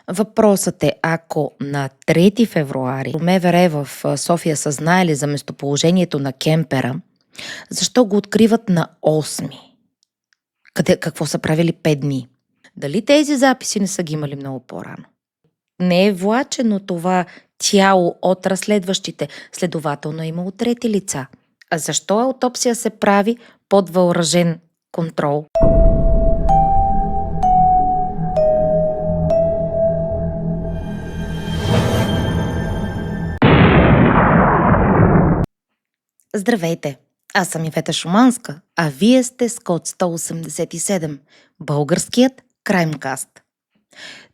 Въпросът е, ако на 3 февруари МВР в София са знаели за местоположението на кемпера, защо го откриват на 8? Какво са правили 5 дни? Дали тези записи не са ги имали много по-рано? Не е влачено това тяло от разследващите, следователно е имало трети лица. А защо аутопсия се прави под въоръжен контрол? Здравейте! Аз съм Ивета Шуманска, а вие сте с код 187, българският краймкаст.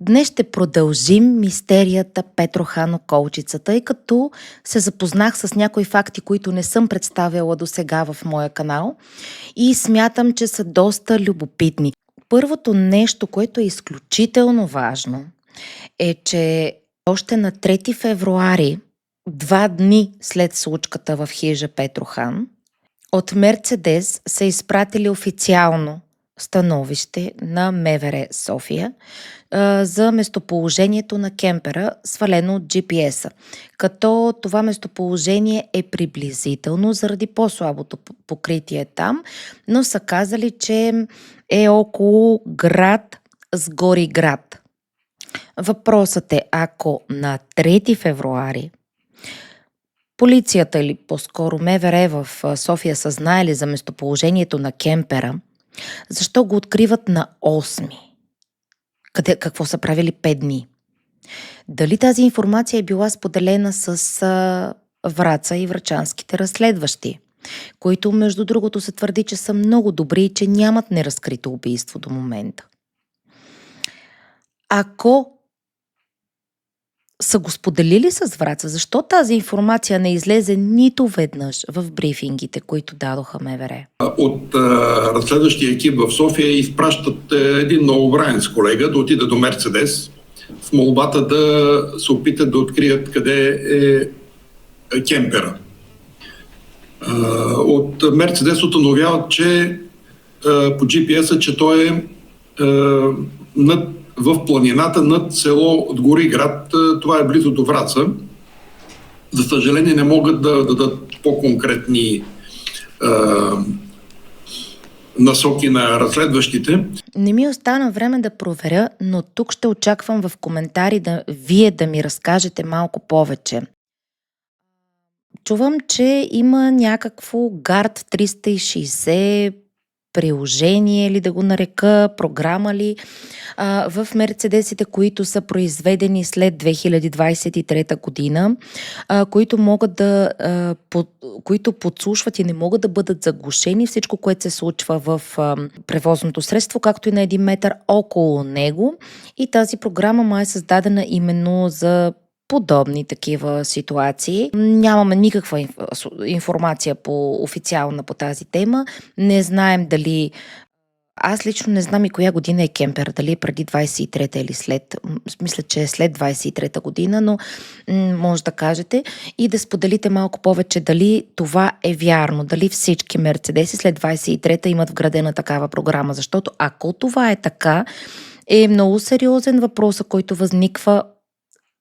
Днес ще продължим мистерията Петрохан Околчица, тъй като се запознах с някои факти, които не съм представяла досега в моя канал и смятам, че са доста любопитни. Първото нещо, което е изключително важно, е, че още на 3 февруари, 2 дни след случката в хижа Петрохан, от Мерцедес са изпратили официално становище на МВР София за местоположението на кемпера, свалено от GPS-а. Като това местоположение е приблизително заради по-слабото покритие там, но са казали, че е около град Сгориград. Въпросът е, ако на 3 февруари полицията или по-скоро МВР в София са знаели за местоположението на кемпера, защо го откриват на 8? Какво са правили 5 дни? Дали тази информация е била споделена с Враца и врачанските разследващи, които между другото се твърди, че са много добри и че нямат неразкрито убийство до момента? Ако са го споделили с Враца, защо тази информация не излезе нито веднъж в брифингите, които дадоха МВР? От разследващия екип в София изпращат един новобранец колега да отиде до Мерцедес с молбата да се опитат да открият къде е кемпера. От Мерцедес установяват, че по GPS-а, че той е в планината над село Сгориград. Това е близо до Враца. За съжаление не могат да дадат по-конкретни насоки на разследващите. Не ми остана време да проверя, но тук ще очаквам в коментари вие да ми разкажете малко повече. Чувам, че има някакво Гард 360 приложение или да го нарека, програма ли, в мерцедесите, които са произведени след 2023 година, които могат които подслушват и не могат да бъдат заглушени всичко, което се случва в превозното средство, както и на 1 метър около него. И тази програма май е създадена именно за подобни такива ситуации. Нямаме никаква информация официална по тази тема. Не знаем дали... Аз лично не знам и коя година е кемпер, дали е преди 23-та или след. Мисля, че е след 23-та година, но може да кажете и да споделите малко повече дали това е вярно, дали всички мерцедеси след 23-та имат вградена такава програма, защото ако това е така, е много сериозен въпрос, който възниква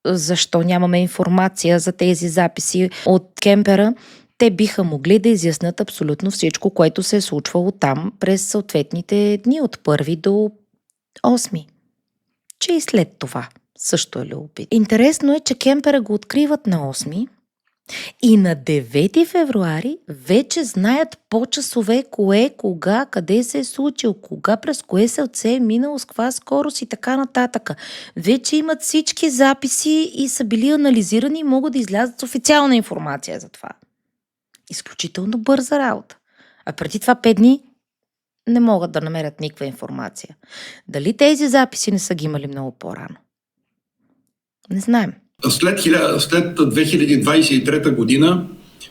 защо нямаме информация за тези записи от кемпера. Те биха могли да изяснят абсолютно всичко, което се е случвало там през съответните дни от 1 до 8. Че и след това също е любопитно. Интересно е, че кемпера го откриват на 8 и на 9 февруари вече знаят по часове кое, кога, къде се е случил, кога, през кое селце е минало, с каква скорост и така нататък. Вече имат всички записи и са били анализирани и могат да излязат с официална информация за това. Изключително бърза работа. А преди това 5 дни не могат да намерят никаква информация. Дали тези записи не са ги имали много по-рано? Не знаем. След 2023 година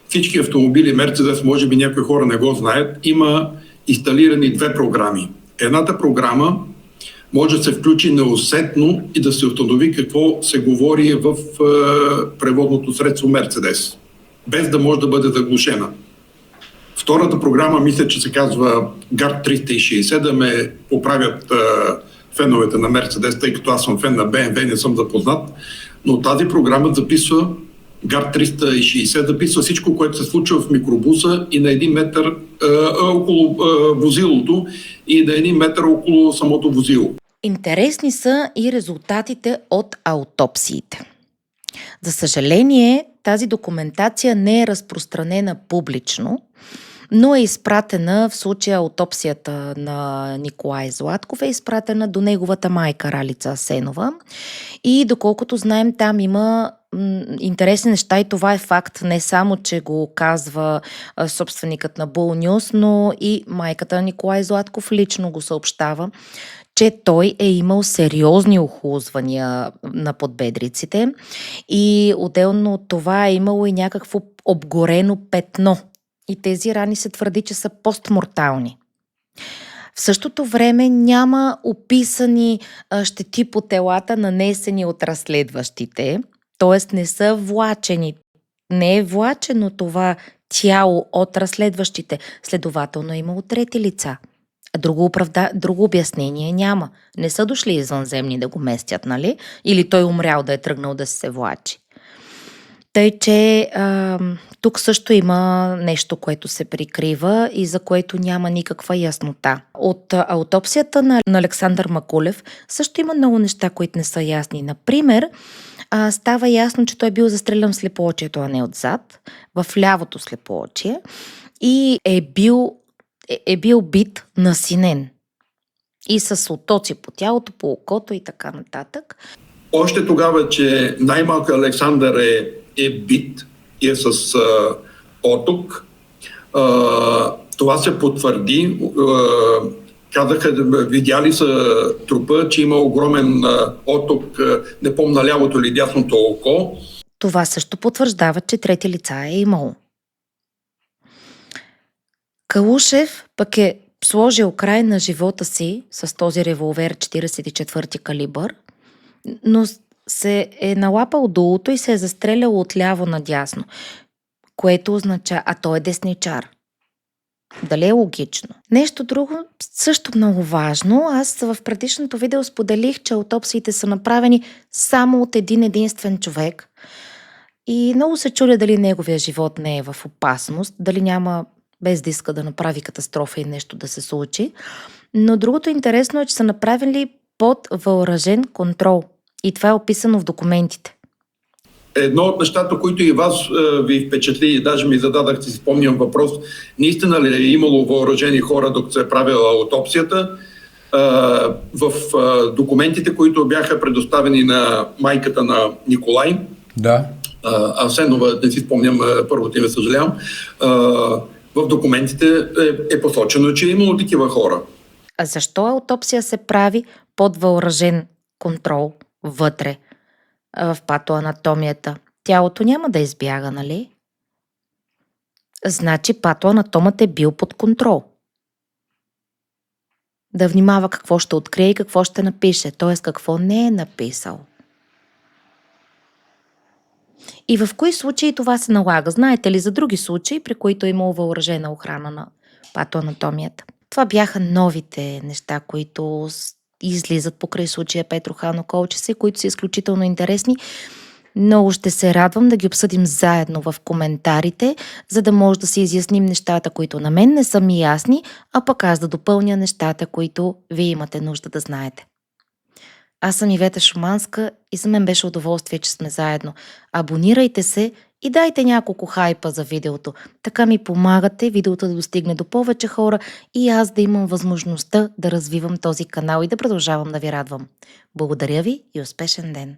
всички автомобили Мерцедес, може би някои хора не го знаят, има инсталирани 2 програми. Едната програма може да се включи неусетно и да се установи какво се говори в превозното средство Мерцедес, без да може да бъде заглушена. Втората програма, мисля, че се казва Гард 360, да ме поправят феновете на Мерцедес, тъй като аз съм фен на BMW, не съм запознат, но тази програма записва GARD 360, записва всичко, което се случва в микробуса и на 1 метър около возилото и на 1 метър около самото возило. Интересни са и резултатите от аутопсиите. За съжаление, тази документация не е разпространена публично, но е изпратена, в случая аутопсията на Николай Златков е изпратена до неговата майка Ралица Асенова и доколкото знаем, там има интересни неща и това е факт, не само, че го казва собственикът на Bull News, но и майката на Николай Златков лично го съобщава, че той е имал сериозни охлузвания на подбедриците и отделно от това е имало и някакво обгорено петно. И тези рани се твърди, че са постмортални. В същото време няма описани щети по телата, нанесени от разследващите, т.е. не са влачени. Не е влачено това тяло от разследващите, следователно е имало трети лица. Друго обяснение няма. Не са дошли извънземни да го местят, нали? Или той умрял да е тръгнал да се влачи. Тъй, че тук също има нещо, което се прикрива и за което няма никаква яснота. От аутопсията на Александър Макулев също има много неща, които не са ясни. Например, става ясно, че той е бил застрелян в слепоочието, а не отзад, в лявото слепоочие и е бил бит насинен. И с оттоци по тялото, по окото и така нататък. Още тогава, че най-малко Александър е бит и е с оток, това се потвърди. Казаха, видяли са трупа, че има огромен оток, не помня лявото или дясното око. Това също потвърждава, че трети лица е имало. Калушев пък е сложил край на живота си с този револвер 44 калибър, но се е налапал дулото и се е застрелял отляво надясно, което означава, а той е десничар. Дали е логично? Нещо друго, също много важно. Аз в предишното видео споделих, че аутопсиите са направени само от един единствен човек и много се чудя дали неговия живот не е в опасност, дали няма без да иска да направи катастрофа и нещо да се случи. Но другото интересно е, че са направили под въоръжен контрол. И това е описано в документите. Едно от нещата, които и вас ви впечатли, и даже ми зададахте, си спомням въпрос, наистина ли е имало въоръжени хора, докато се е правила аутопсията? В документите, които бяха предоставени на майката на Николай, да. Асенова, не си спомням първото име, съжалявам, в документите е посочено, че е имало такива хора. А защо аутопсия се прави под въоръжен контрол вътре в патоанатомията? Тялото няма да избяга, нали? Значи патоанатомът е бил под контрол. Да внимава какво ще открие и какво ще напише, т.е. какво не е написал. И в кои случаи това се налага? Знаете ли за други случаи, при които е имало въоръжена охрана на патоанатомията? Това бяха новите неща, които излизат покрай случая Петро Хано Колчеса, които са изключително интересни. Много ще се радвам да ги обсъдим заедно в коментарите, за да може да си изясним нещата, които на мен не са ми ясни, а пък аз да допълня нещата, които вие имате нужда да знаете. Аз съм Ивета Шуманска и за мен беше удоволствие, че сме заедно. Абонирайте се и дайте няколко хайпа за видеото. Така ми помагате видеото да достигне до повече хора и аз да имам възможността да развивам този канал и да продължавам да ви радвам. Благодаря ви и успешен ден!